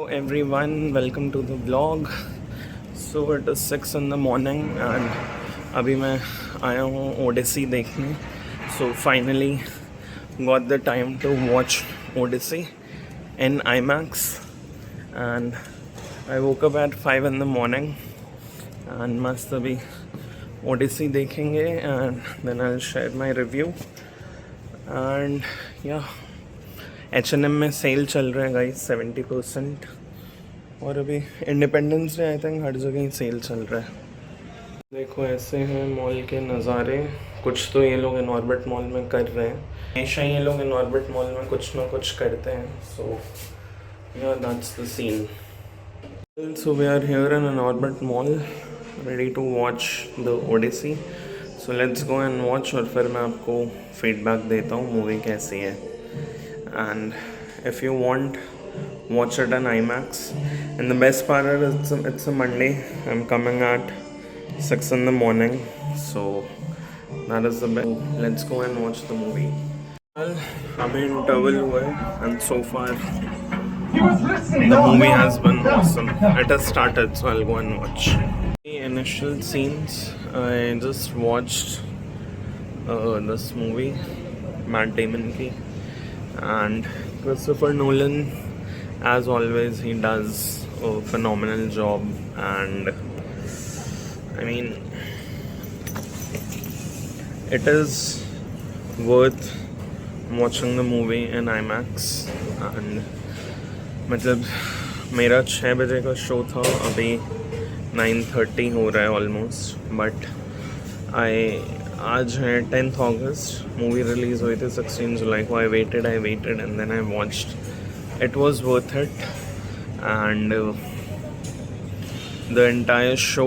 Hello everyone, welcome to the vlog. So it is 6 in the morning and अभी मैं आया हूँ ओडिसी देखने. So finally got the time to watch Odyssey in IMAX and I woke up at 5 in the morning and मस्त अभी Odyssey देखेंगे and then I'll share my review and yeah. H&M में cell चल रहा है गाइस 70%. और अभी independence day I think हर जगह ही सेल चल रहा है. देखो ऐसे हैं मॉल के नज़ारे. कुछ तो ये लोग इनऑर्बिट मॉल में कर रहे हैं. हमेशा ये लोग इनऑर्बिट मॉल में कुछ ना कुछ करते हैं. So yeah that's the scene. So we are here in Inorbit mall ready to watch the Odyssey. So let's go and watch और फिर मैं आपको फीडबैक देता हूँ मूवी कैसी है. And if you want, watch it in IMAX. And the best part is it's a Monday. I'm coming at 6 in the morning, so that is the best. Let's go and watch the movie. Well, अभी interval हुआ है and so far the movie has been awesome. It has started, so I'll go and watch. The initial scenes, I just watched this movie, Matt Damon की. And Christopher Nolan, as always, he does a phenomenal job. And I mean, it is worth watching the movie in IMAX. And मतलब मेरा 6 बजे का show था, अभी 9:30 हो रहा है ऑलमोस्ट. बट आज है 10th अगस्त. मूवी रिलीज़ हुई थी 16 जुलाई को. I waited and then I watched. It was worth it. And the entire show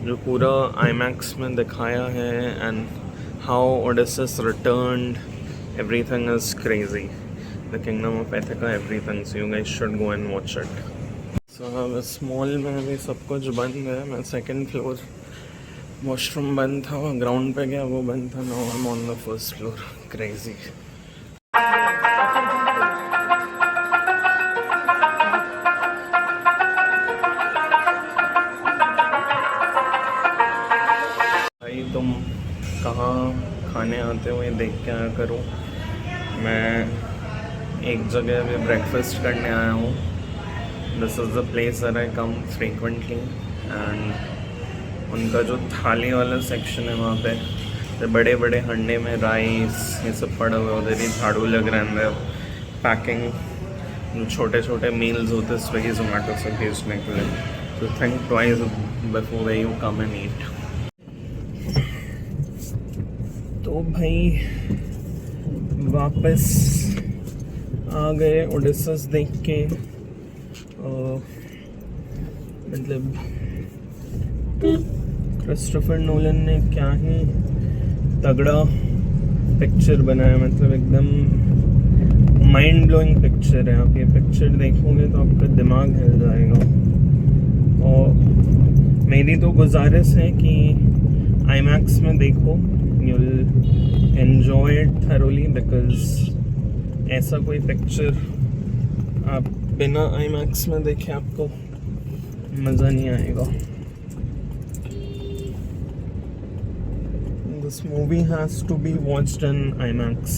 जो पूरा IMAX में दिखाया है and how Odysseus returned, everything is crazy. The kingdom of Ithaca, everything. So you guys should go and watch it. So इस mall में अभी सब कुछ बंद है. मैं सेकेंड फ्लोर, वॉशरूम बंद था, ग्राउंड पे गया वो बंद था. Now I am on the first floor. Crazy. भाई तुम कहाँ खाने आते हो ये देख के आया करो. मैं एक जगह अभी ब्रेकफास्ट करने आया हूँ. This is the place that I come frequently. And उनका जो थाली वाला सेक्शन है वहाँ पे बड़े बड़े हंडे में राइस ये सब पड़ा हुआ. उधर ही झाड़ू लग रहा है अंदर. पैकिंग छोटे छोटे मील्स होते स्विगी जोमेटो से भेजने के लिए. तो think twice before you come and eat. तो भाई वापस आ गए ओडिसी देख के. मतलब क्रिस्टोफर नोलन ने क्या ही तगड़ा पिक्चर बनाया. मतलब एकदम माइंड ब्लोइंग पिक्चर है. आप ये पिक्चर देखोगे तो आपका दिमाग हिल जाएगा. और मेरी तो गुजारिश है कि IMAX में देखो. You will enjoy it thoroughly because ऐसा कोई पिक्चर आप बिना IMAX में देखे आपको मज़ा नहीं आएगा. This movie has to be watched in IMAX.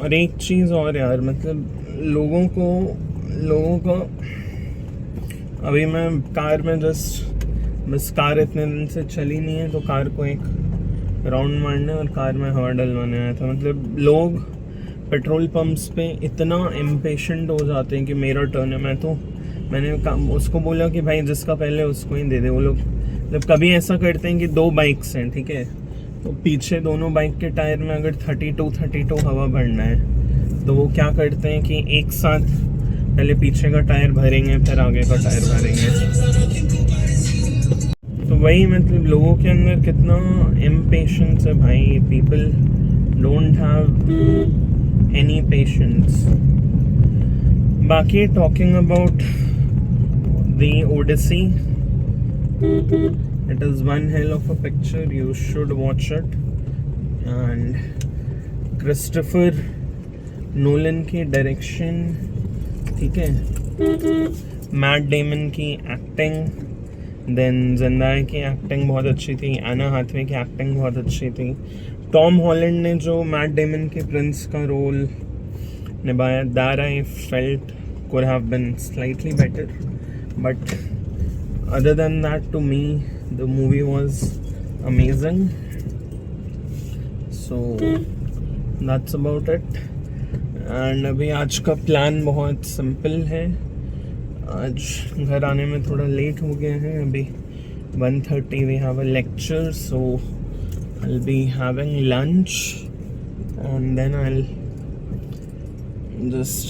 और एक चीज़ और यार, मतलब लोगों का अभी मैं कार में बस कार इतने दिन से चली नहीं है तो कार को एक राउंड मारने और कार में हवा डलवाने आया था. मतलब लोग पेट्रोल पंप्स पे इतना इम्पेशेंट हो जाते हैं कि मेरा टर्न है. मैंने उसको बोला कि भाई जिसका पहले उसको ही दे दे. वो लोग जब कभी ऐसा करते हैं कि 2 बाइक्स हैं, ठीक है, तो पीछे दोनों बाइक के टायर में अगर 32 हवा भरना है तो वो क्या करते हैं कि एक साथ पहले पीछे का टायर भरेंगे फिर आगे का टायर भरेंगे. तो वही मतलब लोगों के अंदर कितना इम्पेशेंस है भाई. People don't have any patience. बाकी talking about The Odyssey, it is one hell of a picture. You should watch it. And Christopher Nolan की डायरेक्शन, ठीक है, मैट डेमन की एक्टिंग, देन जेंडाया की एक्टिंग बहुत अच्छी थी, एना हाथवे की एक्टिंग बहुत अच्छी थी, टॉम हॉलैंड ने जो मैट डेमन के प्रिंस का रोल निभाया, that I felt could have been slightly better, but other than that, to me the movie was amazing. So that's about it. And अभी आज का प्लान बहुत सिंपल है. आज घर आने में थोड़ा लेट हो गए हैं. अभी 1:30 we have a lecture, so I'll be having lunch and then I'll just,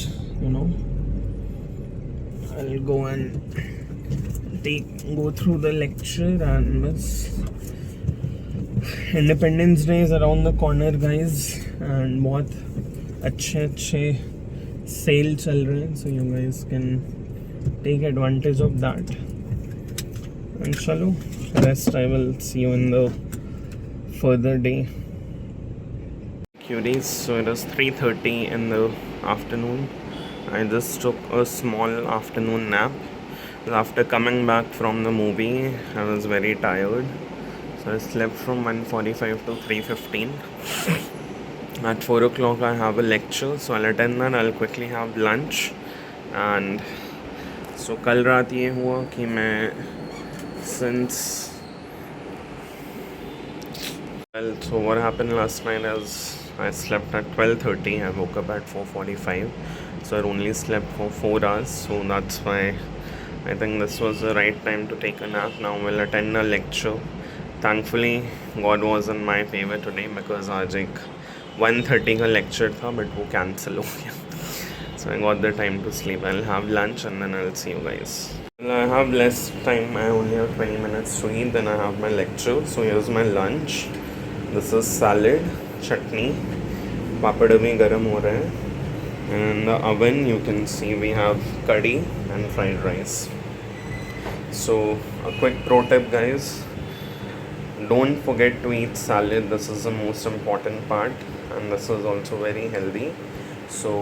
I'll go and go through the lecture. And bas, Independence Day is around the corner, guys, and बहुत अच्छे cell चल रहे हैं, so you guys can take advantage of that. And chalo, rest I will see you in the further day. Cuties, so it is 3:30 in the afternoon. I just took a small afternoon nap. After coming back from the movie, I was very tired. So I slept from 1:45 to 3:15. At 4 o'clock I have a lecture, so I'll attend that. I'll quickly have lunch. And so कल रात ये हुआ कि मैं so what happened last night is I slept at 12:30. I woke up at 4:45. So I only slept for 4 hours. So that's why I think this was the right time to take a nap. Now we'll attend a lecture. Thankfully, God was in my favor today because आज एक 1:30 का lecture था, but वो cancel हो गया. So I got the time to sleep. I'll have lunch and then I'll see you guys. Well, I have less time. I only have 20 minutes to eat. Then I have my lecture. So here's my lunch. This is salad, chutney, papad abhi garam ho rahe hain. And in the oven you can see we have curry and fried rice. So a quick pro tip, guys, don't forget to eat salad. This is the most important part and this is also very healthy. So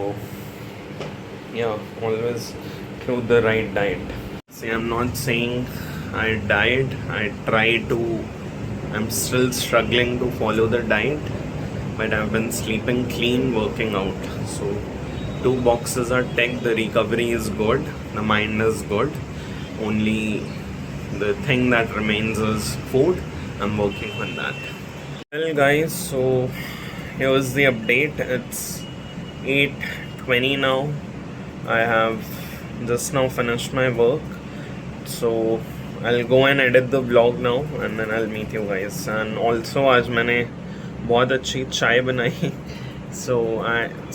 yeah, always include the right diet. See, I'm not saying I diet. I'm still struggling to follow the diet, but I've been sleeping clean, working out. So 2 boxes are ticked. The recovery is good. The mind is good. Only the thing that remains is food. I'm working on that. Well, guys, so here's the update. It's 8:20 now. I have just now finished my work. So I'll go and edit the vlog now and then I'll meet you guys. And also आज मैंने बहुत अच्छी चाय बनाई. So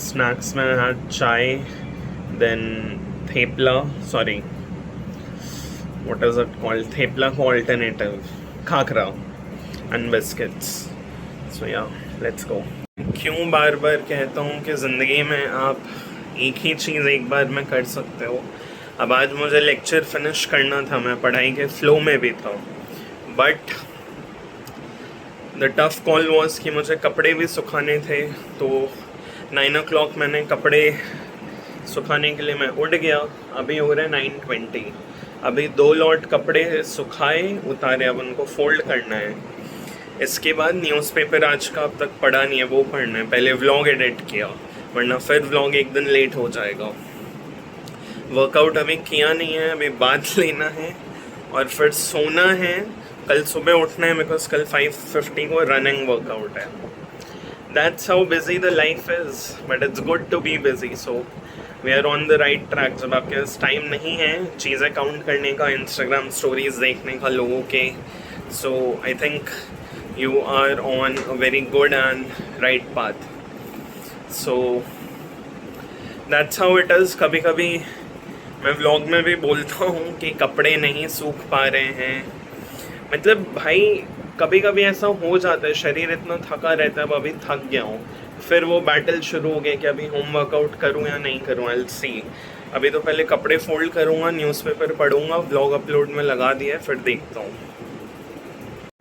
snacks में I had chai, then thepla, what is it called? Thepla को alternative, khakra and biscuits. So yeah, let's go. क्यों बार बार कहता हूँ कि ज़िंदगी में आप एक ही चीज़ एक बार में कर सकते हो. अब आज मुझे लेक्चर फिनिश करना था, मैं पढ़ाई के फ्लो में भी था, but the tough call was कि मुझे कपड़े भी सुखाने थे. तो 9 o'clock मैंने कपड़े सुखाने के लिए मैं उठ गया. अभी हो रहा है 9:20. अभी 2 लॉट कपड़े सुखाए, उतारे, अब उनको फोल्ड करना है. इसके बाद न्यूज़पेपर आज का अब तक पढ़ा नहीं है, वो पढ़ना है. पहले व्लॉग एडिट किया, वरना फिर व्लॉग एक दिन लेट हो जाएगा. वर्कआउट अभी किया नहीं है, अभी बात लेना है और फिर सोना है. कल सुबह उठना है बिकॉज कल 5:50 को रनिंग वर्कआउट है. That's how busy the life is, but it's good to be busy. So we are on the right track. जब आपके पास टाइम नहीं है चीज़ें काउंट करने का, इंस्टाग्राम स्टोरीज देखने का लोगों के, so I think you are on a very good and right path. So that's how it is. कभी कभी मैं व्लॉग में भी बोलता हूँ कि कपड़े नहीं सूख पा रहे हैं. मतलब भाई कभी कभी ऐसा हो जाता है, शरीर इतना थका रहता है. अब अभी थक गया हूँ, फिर वो बैटल शुरू हो गया कि अभी होम वर्कआउट करूँ या नहीं करूँ. I will see. अभी तो पहले कपड़े फोल्ड करूँगा, न्यूज़पेपर पढ़ूँगा, व्लॉग अपलोड में लगा दिया, फिर देखता हूँ.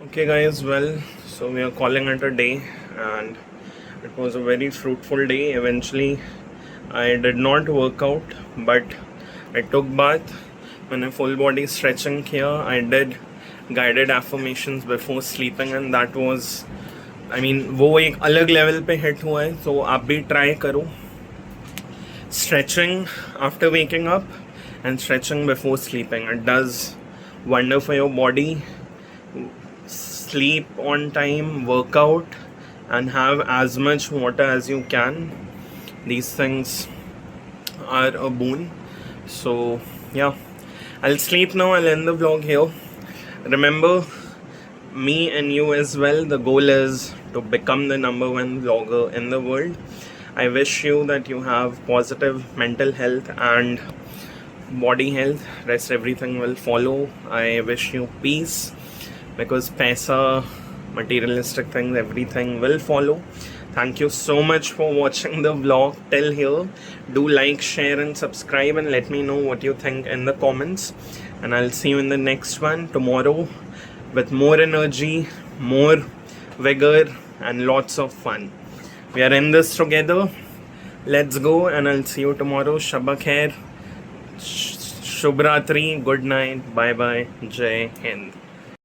Okay guys, well, so we are calling it a day and it was a very fruitful day. Eventually I did not work out, but I took bath. मैंने full body stretching किया. I did guided affirmations before sleeping, and that was, I mean, वो एक अलग level पे hit हुआ है. So आप भी try करो. Stretching after waking up and stretching before sleeping. It does wonder for your body. Sleep on time, work out, and have as much water as you can. These things are a boon. So yeah, I'll sleep now. I'll end the vlog here. Remember, me and you as well, the goal is to become the #1 vlogger in the world. I wish you that you have positive mental health and body health. Rest everything will follow. I wish you peace, because paisa, materialistic things, everything will follow. Thank you so much for watching the vlog till here. Do like, share and subscribe, and let me know what you think in the comments. And I'll see you in the next one tomorrow with more energy, more vigor and lots of fun. We are in this together. Let's go, and I'll see you tomorrow. Shabba khair. Shubh Ratri. Good night. Bye bye. Jai Hind.